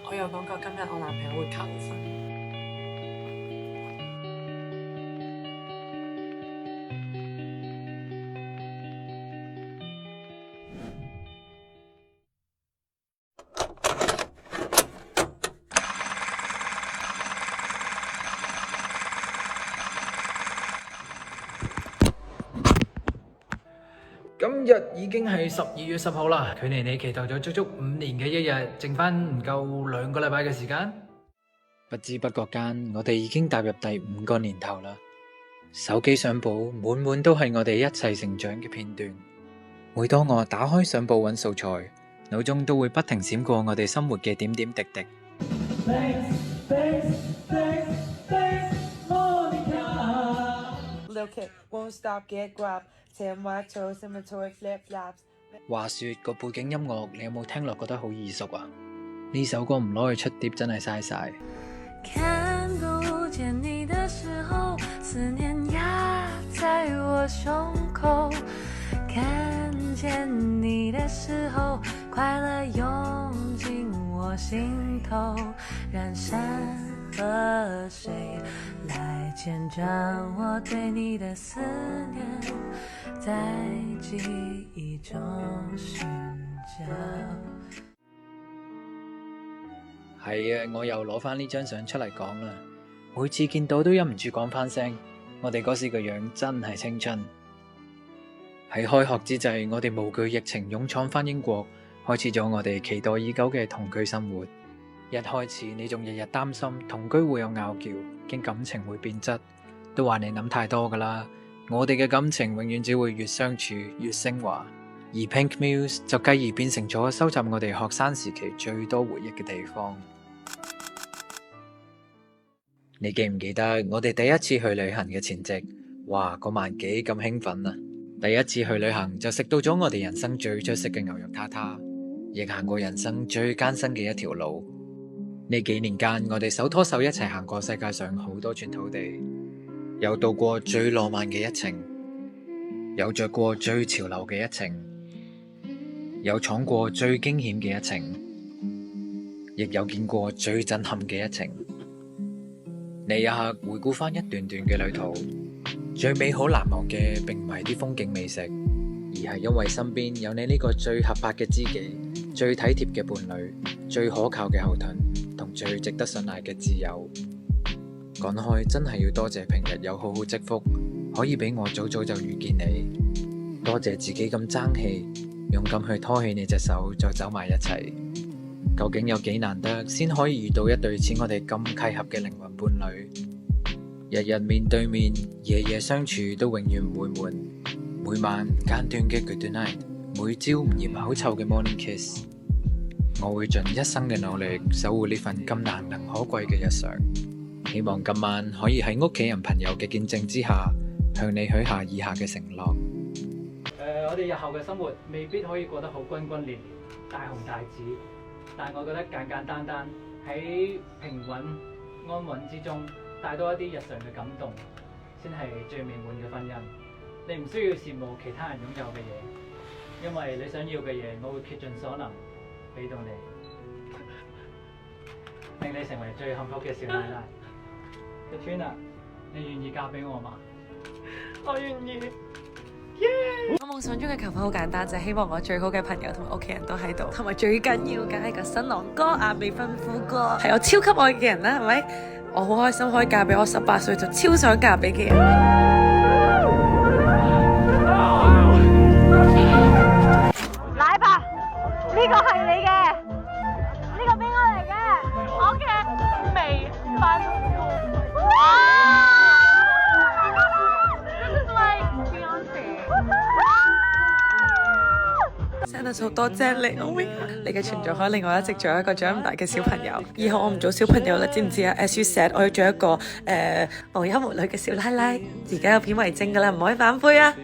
我有講過今日我男朋友會求婚。今日已經係12月10號啦，距離你期待咗足足5年嘅一日，剩翻唔夠2個禮拜嘅時間。不知不覺間，我哋已經踏入第5個年頭啦。手機相簿滿滿都係我哋一齊成長嘅片段。每當我打開相簿揾素材，腦中都會不停閃過我哋生活嘅點點滴滴。話說個背景音樂，你有冇聽落覺得好耳熟啊？呢首歌唔攞去出碟真係嘥晒。看不見你的時候，思念壓在我胸口，看見你的時候，快樂湧進我心頭，燃山河水來見證我對你的思念，在記憶中尋找。係啊，我又攞翻呢張相出嚟講啦。每次見到都忍唔住講翻聲，我哋嗰時個樣真係青春。喺開學之際，我哋無懼疫情勇闖翻英國，開始咗我哋期待已久嘅同居生活。一開始你仲日日擔心同居會有拗撬，驚感情會變質，都話你諗太多噶啦。我哋嘅感情永遠只會越相處越升華，而 Pink Muse 就繼而變成咗收集我哋學生時期最多回憶嘅地方。你記唔記得我哋第一次去旅行嘅前夕？哇，嗰晚幾咁興奮啊！第一次去旅行就食到咗我哋人生最出色嘅牛肉撻撻，亦行過人生最艱辛嘅一條路。呢幾年間，我哋手拖手一齊行過世界上好多寸土地，有度過最浪漫嘅一程，有着過最潮流嘅一程，有闖過最驚險嘅一程，亦有見過最震撼嘅一程。呢一刻回顧翻一段段嘅旅途，最美好難忘嘅並唔係啲風景美食，而係因為身邊有你呢個最合拍嘅知己，最體貼嘅伴侶，最可靠嘅後盾，同最值得信賴嘅摯友。講開真係要多謝平日有好好積福，可以俾我早早就遇見你，多謝自己咁爭氣，勇敢去拖起你隻手再走埋一齊。究竟有幾難得先可以遇到一對似我哋咁契合嘅靈魂伴侶，日日面對面，夜夜相處都永遠唔會悶，每晚唔間斷嘅 Good night， 每朝唔嫌口臭嘅 morning kiss。 我會盡一生嘅努力守護呢份咁難能可貴嘅日常，希望今晚可以喺屋企人朋友嘅見證之下，向你許下以下嘅承諾。我哋日後嘅生活未必可以過得好轟轟烈烈、大紅大紫，但我覺得簡簡單單喺平穩安穩之中，帶多一啲日常嘅感動，先係最美滿嘅婚姻。你唔需要羨慕其他人擁有嘅嘢，因為你想要嘅嘢，我會竭盡所能俾到你，令你成為最幸福嘅少奶奶。Katrina，你願意嫁俾我嗎？我願意。我夢想中嘅求婚好簡單，就係希望我最好嘅朋友同埋屋企人都喺度，同埋最緊要嘅係個新郎哥啊，未婚夫哥係我超級愛嘅人啦，係咪？我好開心可以嫁俾我18歲就超想嫁俾嘅人。奶爸，呢個係你嘅，呢個邊個嚟嘅？我嘅未婚夫。好多謝你，你嘅存在可以令我一直做一個長唔大嘅小朋友。以後我唔做小朋友啦，知唔知啊 ？As you said，我要做一個無憂無慮嘅小奶奶。而家有片為證噶啦，唔可以反悔啊！